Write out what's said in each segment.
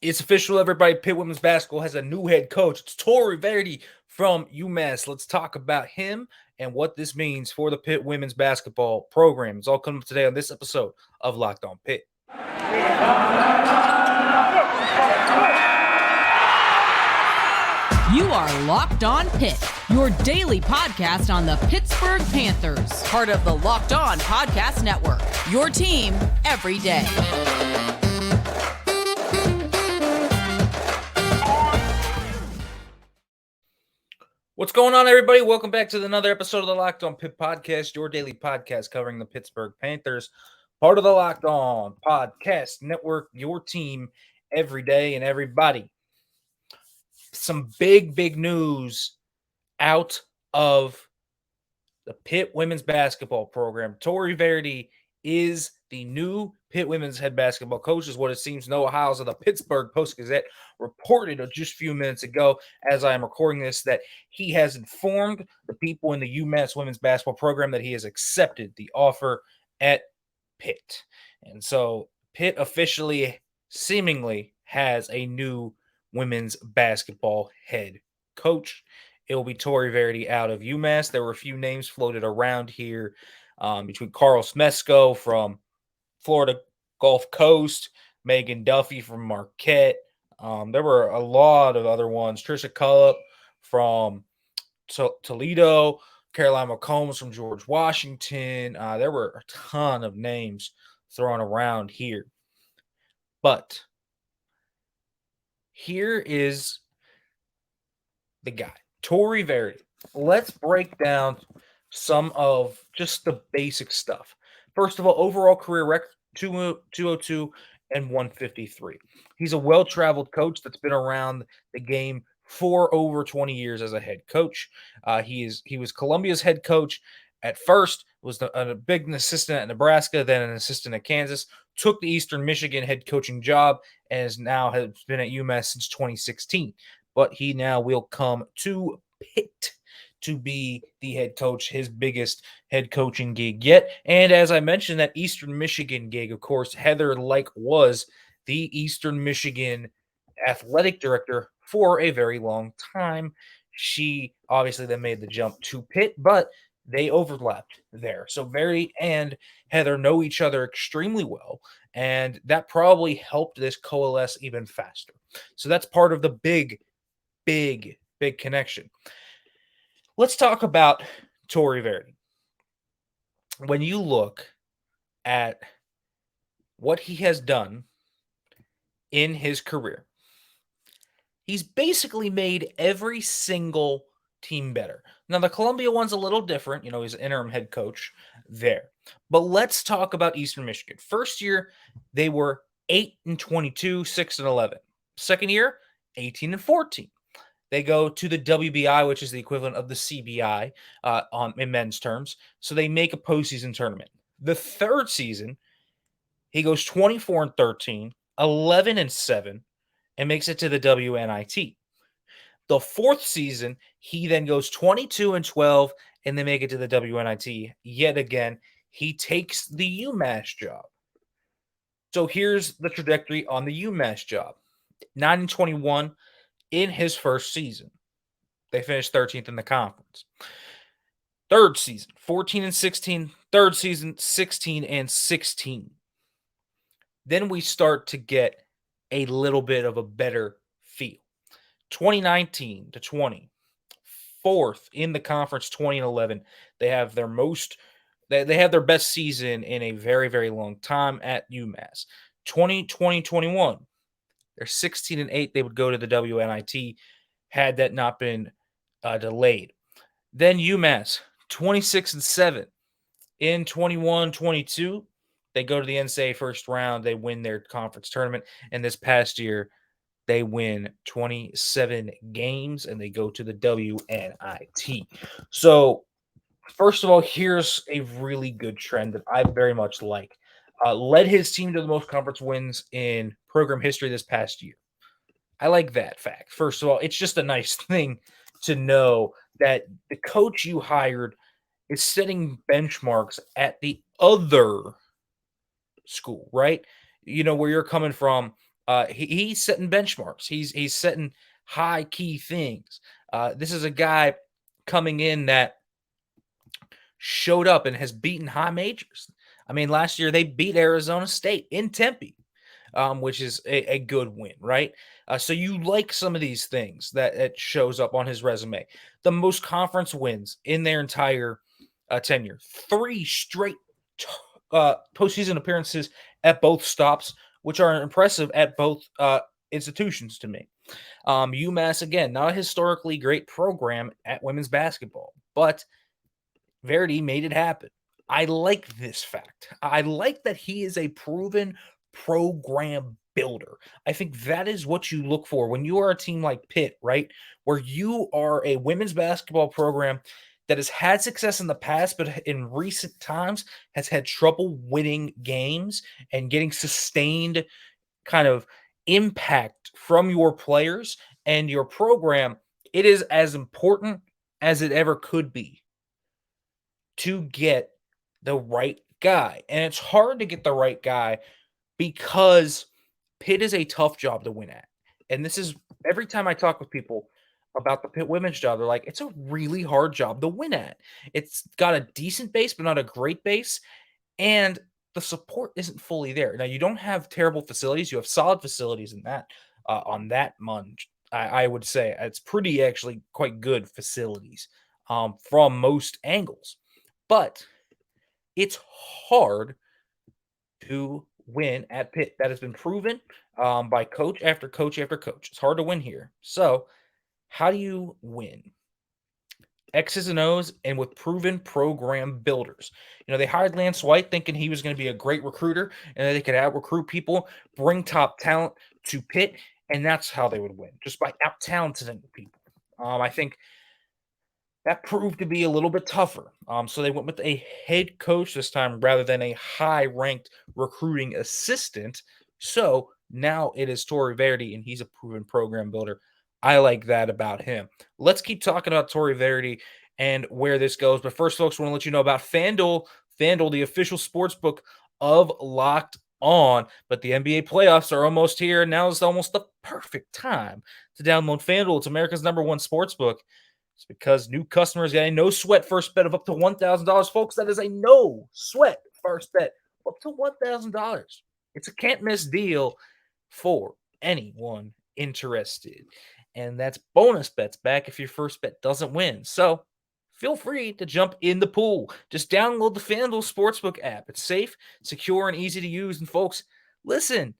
It's official, everybody. Pitt women's basketball has a new head coach. It's Tory Verdi from UMass. Let's talk about him and what this means for the Pitt women's basketball program. It's all coming up today on this episode of Locked On Pitt. You are Locked On Pitt, your daily podcast on the Pittsburgh Panthers, part of the Locked On Podcast Network, your team every day. What's going on, everybody? Welcome back to another episode of the Locked On Pitt podcast, your daily podcast covering the Pittsburgh Panthers, part of the Locked On Podcast Network, your team every day and everybody. Some big news out of the Pitt women's basketball program. Tory Verdi is the new Pitt women's head basketball coach, is what it seems. Noah Hiles of the Pittsburgh Post-Gazette reported just a few minutes ago, as I am recording this, that he has informed the people in the UMass women's basketball program that he has accepted the offer at Pitt. And so Pitt officially, seemingly, has a new women's basketball head coach. It will be Tory Verdi out of UMass. There were a few names floated around here between Carl Smesco from Florida Gulf Coast, Megan Duffy from Marquette. There were a lot of other ones. Trisha Cullop from Toledo, Caroline McCombs from George Washington. There were a ton of names thrown around here. But here is the guy, Tory Verdi. Let's break down some of just the basic stuff. First of all, overall career record, 202 and 153. He's a well-traveled coach that's been around the game for over 20 years as a head coach. He was Columbia's head coach at first, was a big assistant at Nebraska, then an assistant at Kansas, took the Eastern Michigan head coaching job, and has been at UMass since 2016. But he now will come to Pitt to be the head coach, his biggest head coaching gig yet. And as I mentioned, that Eastern Michigan gig, of course, Heather Lyke was the Eastern Michigan athletic director for a very long time. She obviously then made the jump to Pitt, but they overlapped there. So Verdi and Heather know each other extremely well, and that probably helped this coalesce even faster. So that's part of the big connection. Let's talk about Tory Verdi. When you look at what he has done in his career, he's basically made every single team better. Now, the Columbia one's a little different. He's an interim head coach there. But let's talk about Eastern Michigan. First year, they were 8-22, 6-11. Second year, 18-14. They go to the WBI, which is the equivalent of the CBI in men's terms. So they make a postseason tournament. The third season, he goes 24-13, 11-7, and makes it to the WNIT. The fourth season, he then goes 22-12, and they make it to the WNIT. Yet again, he takes the UMass job. So here's the trajectory on the UMass job. 9-21 in his first season. They finished 13th in the conference. Third season, 14-16. Third season, 16-16. Then we start to get a little bit of a better feel. 2019-20. Fourth in the conference, 20-11. They have their they have their best season in a very, very long time at UMass. 2020-21. They're 16-8. They would go to the WNIT had that not been delayed. Then UMass, 26-7. In 21-22, they go to the NCAA first round. They win their conference tournament. And this past year, they win 27 games, and they go to the WNIT. So, first of all, here's a really good trend that I very much like. Led his team to the most conference wins in program history this past year. I like that fact. First of all, it's just a nice thing to know that the coach you hired is setting benchmarks at the other school, right? Where you're coming from He's setting benchmarks. He's setting high key things. This is a guy coming in that showed up and has beaten high majors. I mean, last year they beat Arizona State in Tempe, which is a good win, right? So you like some of these things that it shows up on his resume. The most conference wins in their entire tenure, 3 straight postseason appearances at both stops, which are impressive at both institutions to me. UMass, again, not a historically great program at women's basketball, but Verdi made it happen. I like this fact. I like that he is a proven program builder. I think that is what you look for when you are a team like Pitt, right? Where you are a women's basketball program that has had success in the past, but in recent times has had trouble winning games and getting sustained kind of impact from your players and your program. It is as important as it ever could be to get the right guy. And it's hard to get the right guy because Pitt is a tough job to win at. And this is every time I talk with people about the Pitt women's job, they're like, it's a really hard job to win at. It's got a decent base, but not a great base. And the support isn't fully there. Now, you don't have terrible facilities. You have solid facilities in that on that munch. I would say it's pretty actually quite good facilities from most angles. But it's hard to win at Pitt. That has been proven by coach after coach after coach. It's hard to win here. So, how do you win? X's and O's and with proven program builders. They hired Lance White thinking he was going to be a great recruiter and that they could out recruit people, bring top talent to Pitt, and that's how they would win, just by out talenting people. I think that proved to be a little bit tougher. So they went with a head coach this time rather than a high-ranked recruiting assistant. So now it is Tory Verdi, and he's a proven program builder. I like that about him. Let's keep talking about Tory Verdi and where this goes. But first, folks, I want to let you know about FanDuel. FanDuel, the official sports book of Locked On. But the NBA playoffs are almost here. Now is almost the perfect time to download FanDuel. It's America's #1 sports book. It's because new customers get a no sweat first bet of up to $1,000. Folks, that is a no sweat first bet of up to $1,000. It's a can't miss deal for anyone interested. And that's bonus bets back if your first bet doesn't win. So feel free to jump in the pool. Just download the FanDuel Sportsbook app. It's safe, secure, and easy to use. And folks, listen,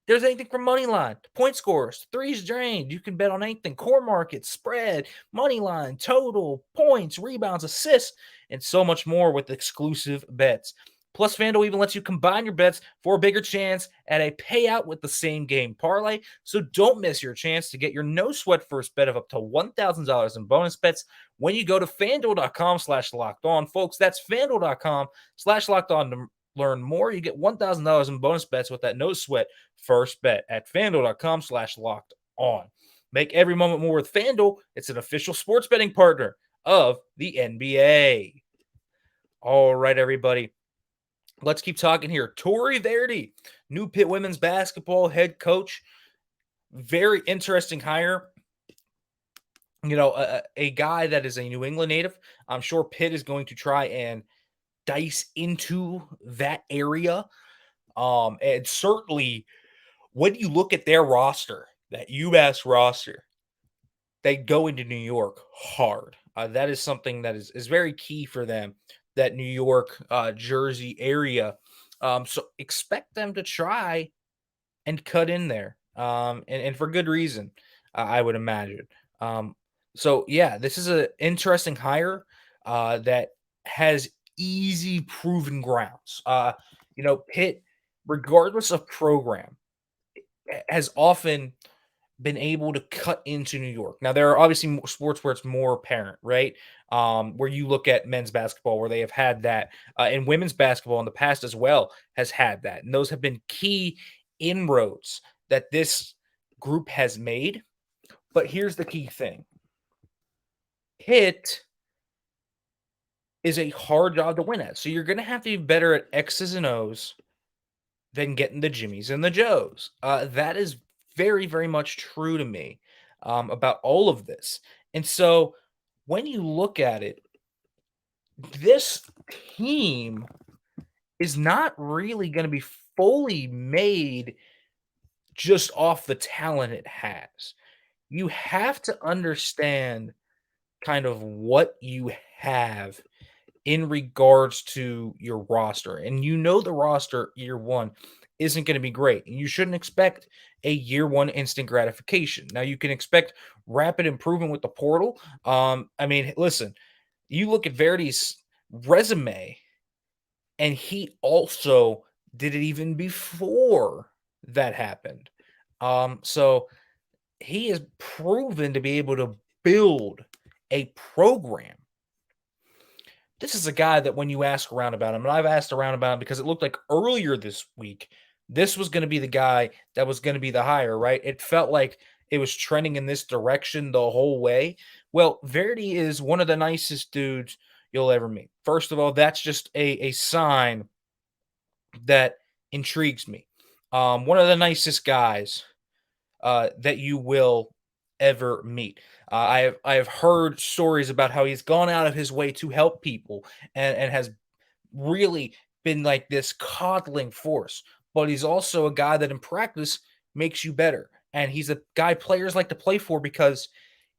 there's anything from money line, point scores, threes drained. You can bet on anything, core market, spread, money line, total, points, rebounds, assists, and so much more with exclusive bets. Plus, FanDuel even lets you combine your bets for a bigger chance at a payout with the same game parlay. So don't miss your chance to get your no sweat first bet of up to $1,000 in bonus bets when you go to FanDuel.com/locked on. Folks, that's FanDuel.com/locked on to learn more. You get $1,000 in bonus bets with that no sweat first bet at FanDuel.com/locked on. Make every moment more with FanDuel. It's an official sports betting partner of the NBA. All right, everybody. Let's keep talking here. Tory Verdi, new Pitt women's basketball head coach. Very interesting hire. A guy that is a New England native. I'm sure Pitt is going to try and dice into that area. And certainly when you look at their roster, that UMass roster, they go into New York hard. That is something that is very key for them, that New York, Jersey area. So expect them to try and cut in there, and for good reason, I would imagine. So, yeah, this is an interesting hire that has easy proven grounds. Pitt, regardless of program, has often been able to cut into New York. Now, there are obviously more sports where it's more apparent, right? Where you look at men's basketball, where they have had that, and women's basketball in the past as well has had that. And those have been key inroads that this group has made. But here's the key thing. Pitt is a hard job to win at. So you're going to have to be better at X's and O's than getting the Jimmies and the Joes. That is very, very much true to me about all of this. And so when you look at it, this team is not really going to be fully made just off the talent it has. You have to understand kind of what you have in regards to your roster. And you know the roster year one isn't going to be great. And you shouldn't expect a year one instant gratification. Now you can expect rapid improvement with the portal. I mean, listen, you look at Verdi's resume, and he also did it even before that happened. So he has proven to be able to build a program. This is a guy that when you ask around about him, and I've asked around about him because it looked like earlier this week, this was going to be the guy that was going to be the hire, right? It felt like it was trending in this direction the whole way. Well, Verdi is one of the nicest dudes you'll ever meet. First of all, that's just a sign that intrigues me. One of the nicest guys that you will ever meet. I have heard stories about how he's gone out of his way to help people and has really been like this coddling force. But he's also a guy that in practice makes you better. And he's a guy players like to play for because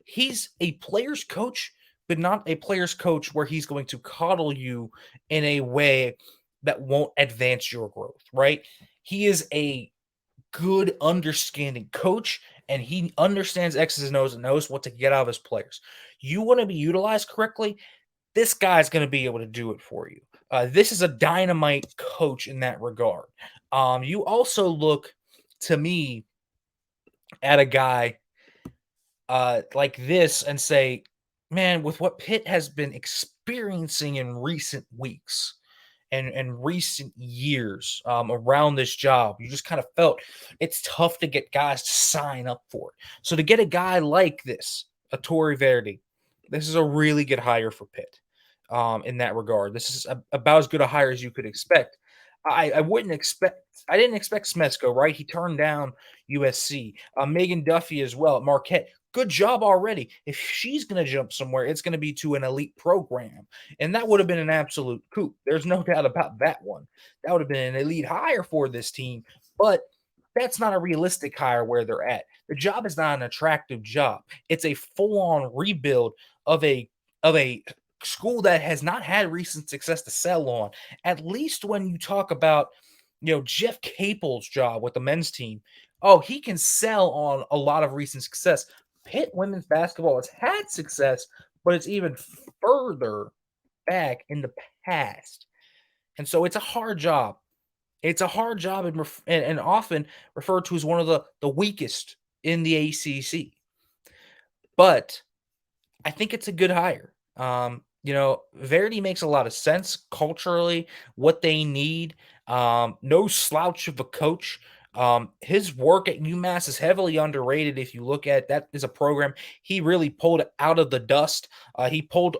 he's a player's coach, but not a player's coach where he's going to coddle you in a way that won't advance your growth, right? He is a good understanding coach, and he understands X's and O's and knows what to get out of his players. You want to be utilized correctly, this guy's going to be able to do it for you. This is a dynamite coach in that regard. You also look to me at a guy like this and say, man, with what Pitt has been experiencing in recent weeks, and recent years around this job, you just kind of felt it's tough to get guys to sign up for it. So to get a guy like this, a Tory Verdi, this is a really good hire for Pitt in that regard. This is about as good a hire as you could expect. I didn't expect Smesko, right? He turned down USC. Megan Duffy as well at Marquette. Good job already. If she's going to jump somewhere, it's going to be to an elite program. And that would have been an absolute coup. There's no doubt about that one. That would have been an elite hire for this team. But that's not a realistic hire where they're at. The job is not an attractive job. It's a full-on rebuild of a school that has not had recent success to sell on. At least when you talk about, Jeff Capel's job with the men's team, oh, he can sell on a lot of recent success. Pitt women's basketball has had success, but it's even further back in the past. And so it's a hard job. It's a hard job and often referred to as one of the weakest in the ACC. But I think it's a good hire. Verdi makes a lot of sense culturally, what they need. No slouch of a coach. His work at UMass is heavily underrated. If you look at that, is a program he really pulled out of the dust. He pulled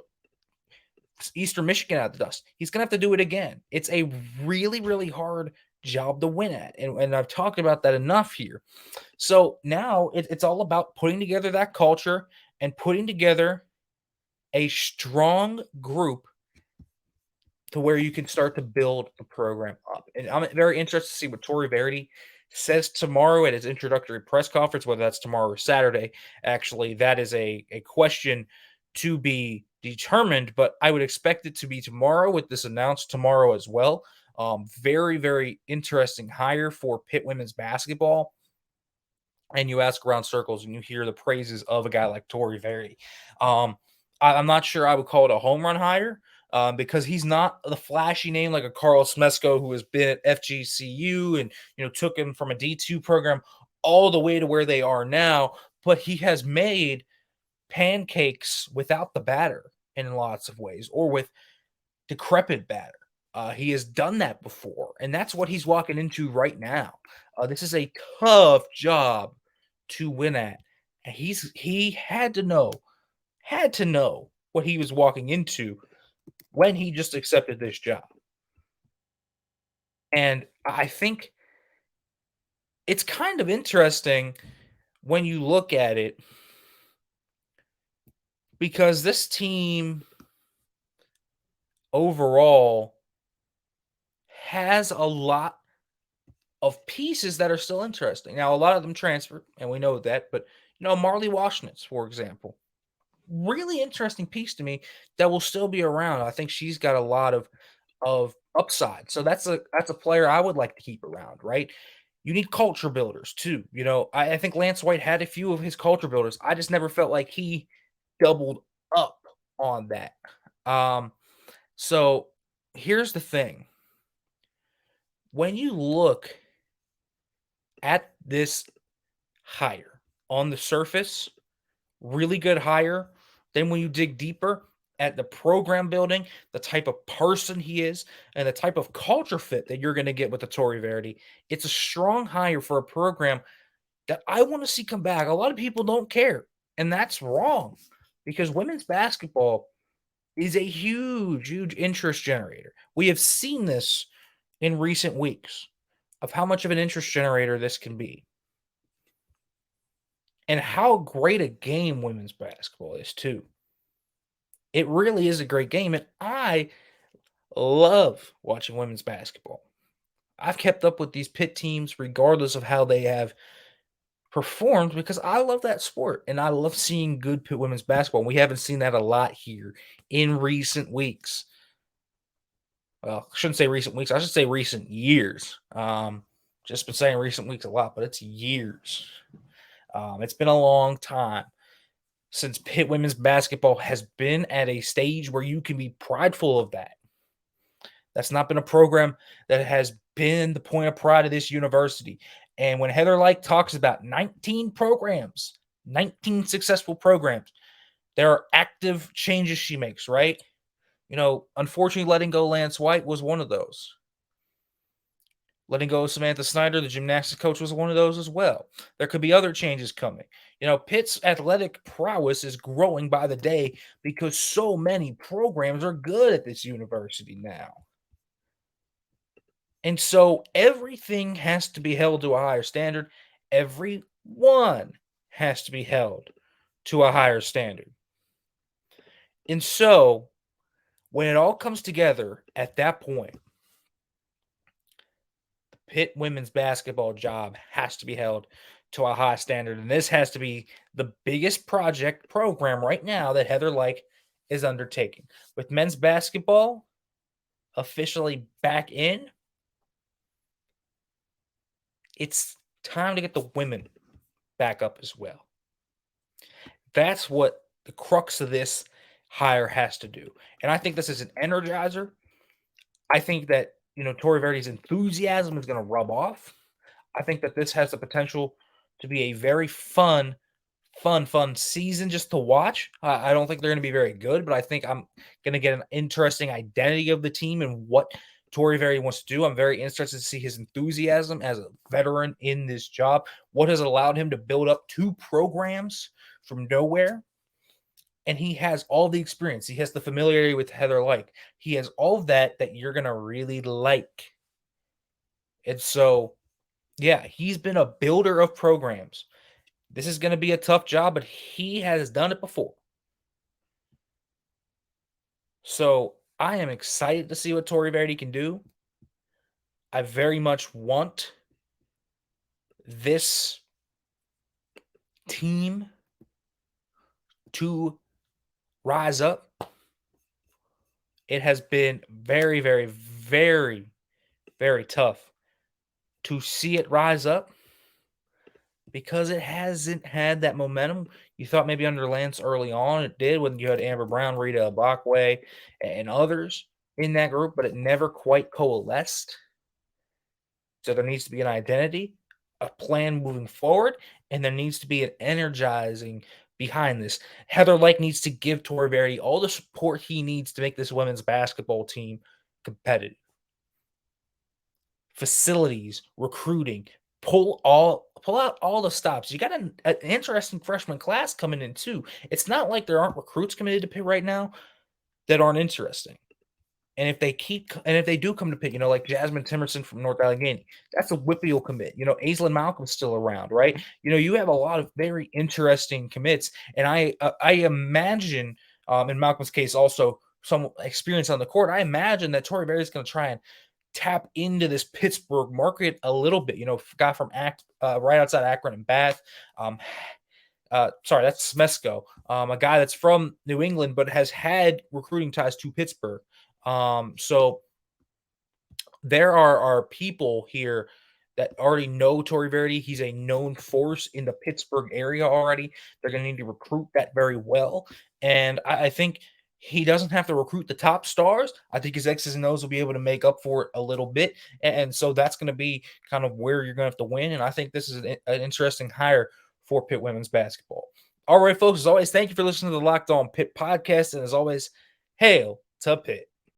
Eastern Michigan out of the dust. He's gonna have to do it again. It's a really, really hard job to win at, and I've talked about that enough here. So now it's all about putting together that culture and putting together a strong group to where you can start to build the program up. And I'm very interested to see what Tory Verdi says tomorrow at his introductory press conference, whether that's tomorrow or Saturday. Actually, that is a question to be determined, but I would expect it to be tomorrow with this announced tomorrow as well. Very, very interesting hire for Pitt women's basketball. And you ask around circles and you hear the praises of a guy like Tory Verdi. I'm not sure I would call it a home run hire because he's not the flashy name like a Carl Smesko who has been at FGCU and took him from a D2 program all the way to where they are now. But he has made pancakes without the batter in lots of ways, or with decrepit batter. He has done that before, and that's what he's walking into right now. This is a tough job to win at. And he had to know what he was walking into when he just accepted this job. And I think it's kind of interesting when you look at it because this team overall has a lot of pieces that are still interesting. Now, a lot of them transferred, and we know that, but Marley Washnitz, for example, really interesting piece to me that will still be around. I think she's got a lot of upside. So that's a player I would like to keep around, right? You need culture builders too. I think Lance White had a few of his culture builders. I just never felt like he doubled up on that. So here's the thing. When you look at this hire on the surface, really good hire. Then when you dig deeper at the program building, the type of person he is, and the type of culture fit that you're going to get with the Tory Verdi, it's a strong hire for a program that I want to see come back. A lot of people don't care, and that's wrong because women's basketball is a huge, huge interest generator. We have seen this in recent weeks of how much of an interest generator this can be and how great a game women's basketball is too. It really is a great game, and I love watching women's basketball. I've kept up with these Pitt teams regardless of how they have performed because I love that sport and I love seeing good Pitt women's basketball. And we haven't seen that a lot here in recent weeks. Well, I shouldn't say recent weeks. I should say recent years. Just been saying recent weeks a lot, but it's years. It's been a long time since Pitt women's basketball has been at a stage where you can be prideful of that. That's not been a program that has been the point of pride of this university. And when Heather Lyke talks about 19 programs, 19 successful programs, there are active changes she makes, right? Unfortunately, letting go Lance White was one of those. Letting go of Samantha Snyder, the gymnastics coach, was one of those as well. There could be other changes coming. Pitt's athletic prowess is growing by the day because so many programs are good at this university now. And so everything has to be held to a higher standard. Everyone has to be held to a higher standard. And so when it all comes together at that point, the Pitt women's basketball job has to be held to a high standard. And this has to be the biggest project program right now that Heather Lyke is undertaking. With men's basketball officially back in, it's time to get the women back up as well. That's what the crux of this hire has to do. And I think this is an energizer. I think that, Tory Verdi's enthusiasm is going to rub off. I think that this has the potential to be a very fun season just to watch. I don't think they're going to be very good, but I think I'm going to get an interesting identity of the team and what Tory Verdi wants to do. I'm very interested to see his enthusiasm as a veteran in this job. What has allowed him to build up 2 programs from nowhere? And he has all the experience. He has the familiarity with Heather Lyke. He has all of that you're going to really like. And so, yeah, he's been a builder of programs. This is going to be a tough job, but he has done it before. So I am excited to see what Tory Verdi can do. I very much want this team to rise up. It has been very, very, very, very tough to see it rise up because it hasn't had that momentum. You thought maybe under Lance early on it did when you had Amber Brown, Rita Abakwe, and others in that group, but it never quite coalesced. So there needs to be an identity, a plan moving forward, and there needs to be an energizing behind this. Heather Lyke needs to give Tory Verdi all the support he needs to make this women's basketball team competitive. Facilities, recruiting, pull out all the stops. You got an interesting freshman class coming in too. It's not like there aren't recruits committed to Pitt right now that aren't interesting. And if they do come to Pitt, like Jasmine Timerson from North Allegheny, that's a Whippy commit. Aislinn Malcolm's still around, right? You have a lot of very interesting commits, and I imagine, in Malcolm's case, also some experience on the court. I imagine that Tory Verdi is going to try and tap into this Pittsburgh market a little bit. Guy from right outside Akron and Bath. Sorry, that's Smesco, a guy that's from New England but has had recruiting ties to Pittsburgh. So there are people here that already know Tory Verdi. He's a known force in the Pittsburgh area already. They're going to need to recruit that very well. And I think he doesn't have to recruit the top stars. I think his X's and O's will be able to make up for it a little bit. And so that's going to be kind of where you're going to have to win. And I think this is an interesting hire for Pitt women's basketball. All right, folks, as always, thank you for listening to the Locked On Pitt podcast. And as always, hail to Pitt.